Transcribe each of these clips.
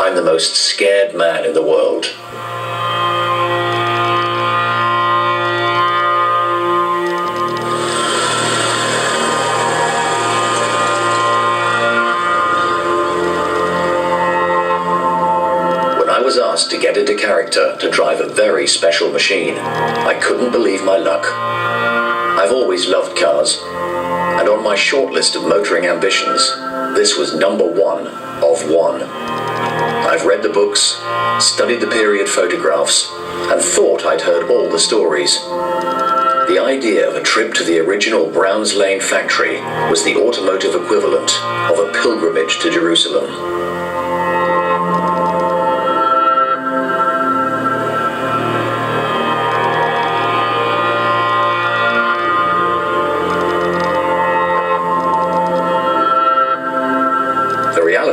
I'm the most scared man in the world. I was asked to get into character to drive a very special machine. I couldn't believe my luck. I've always loved cars, and on my short list of motoring ambitions, this was number 1 of 1. I've read the books, studied the period photographs, and thought I'd heard all the stories. The idea of a trip to the original Browns Lane factory was the automotive equivalent of a pilgrimage to Jerusalem.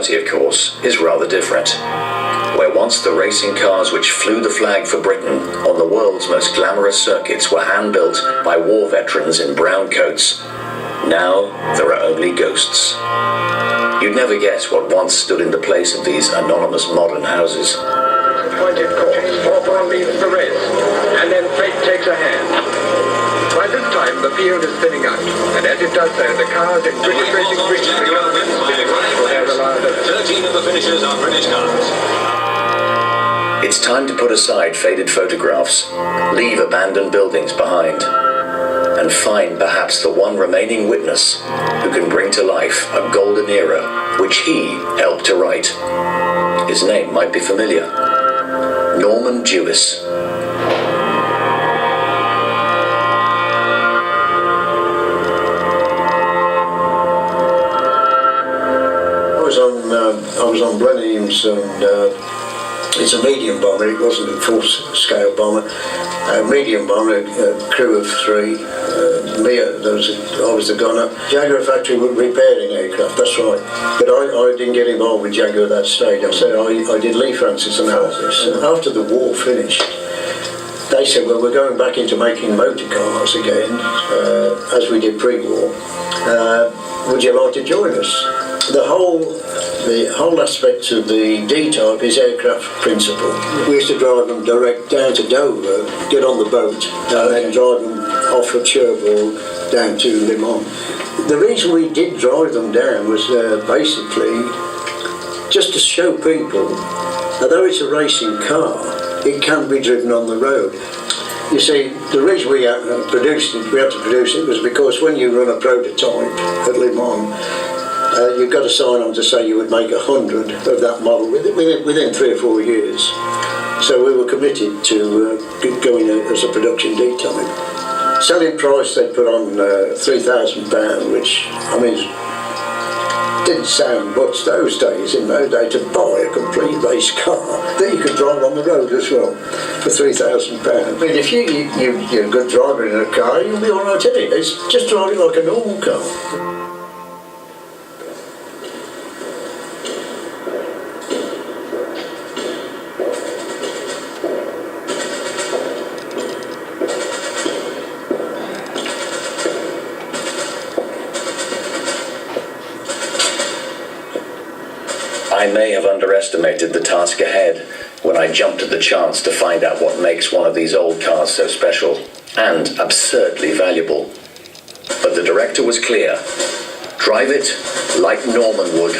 Of course, is rather different. Where once the racing cars which flew the flag for Britain on the world's most glamorous circuits were hand-built by war veterans in brown coats, now there are only ghosts. You'd never guess what once stood in the place of these anonymous modern houses. Pointed course, 4 leaves the race, and then fate takes a hand. By this time, the field is thinning out, and as it does so, the cars in British racing green will have allowed 13 of the finishers are British cars. It's time to put aside faded photographs, leave abandoned buildings behind, and find perhaps the one remaining witness who can bring to life a golden era which he helped to write. His name might be familiar. Norman Jewis. I was on Blenheim's, and it's a medium bomber. It wasn't a full-scale bomber. A medium bomber, a crew of 3. I was the gunner. Jaguar factory were repairing aircraft, that's right. But I didn't get involved with Jaguar at that stage. I did Lee Francis analysis. After the war finished, they said, well, we're going back into making motor cars again, as we did pre-war. Would you like to join us? The whole aspect of the D-type is aircraft principle. We used to drive them direct down to Dover, get on the boat, and then drive them off at Cherbourg down to Le Mans. The reason we did drive them down was basically just to show people, although it's a racing car, it can be driven on the road. You see, the reason we had to produce it was because when you run a prototype at Le Mans, you've got to sign on to say you would make 100 of that model within 3 or 4 years. So we were committed to going as a production D-type. Selling price they put on £3,000, which, I mean, didn't sound much those days, in those days, to buy a complete race car that you could drive on the road as well for £3,000. I mean, if you're a good driver in a car, you'll be all right in it. It's just driving like a normal car. I may have underestimated the task ahead when I jumped at the chance to find out what makes one of these old cars so special and absurdly valuable. But the director was clear. Drive it like Norman would.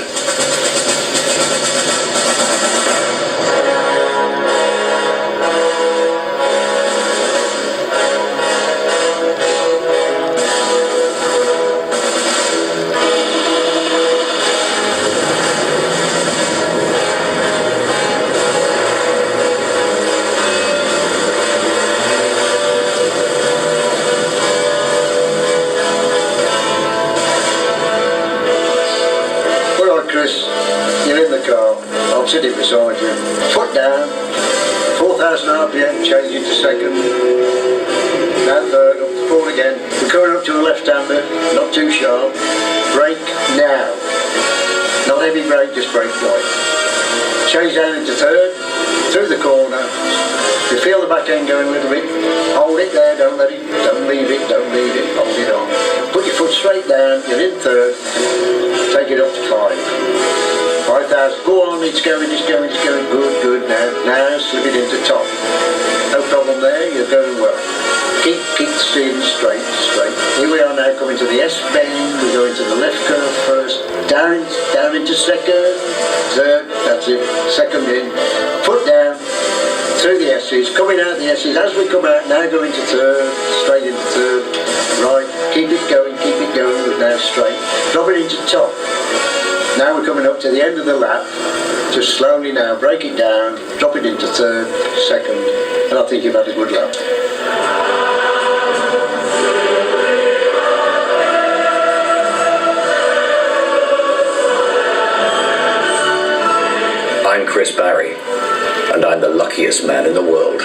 You're in the car, I'm sitting beside you, foot down, 4,000 RPM, change into second, now third, up to 4 again, we're going up to a left-hander, not too sharp, brake now, not heavy brake, just brake light, change down into third, through the corner, you feel the back end going a little bit, hold it there, don't leave it, hold it on, put your foot straight down, you're in third, take it up to 5. 5,000. Go on, it's going. Good. Now slip it into top. No problem there, you're going well. Keep steering straight. Here we are now coming to the S bend. We're going to the left curve first. Down into second, third, that's it. Second in. Foot down. Through the S's, coming out the S's. As we come out, now go into third, straight into third, right, keep it going, we're now straight. Drop it into top. Now we're coming up to the end of the lap, just slowly now, break it down, drop it into third, second, and I think you've had a good lap. I'm Chris Barry, and I'm the luckiest man in the world.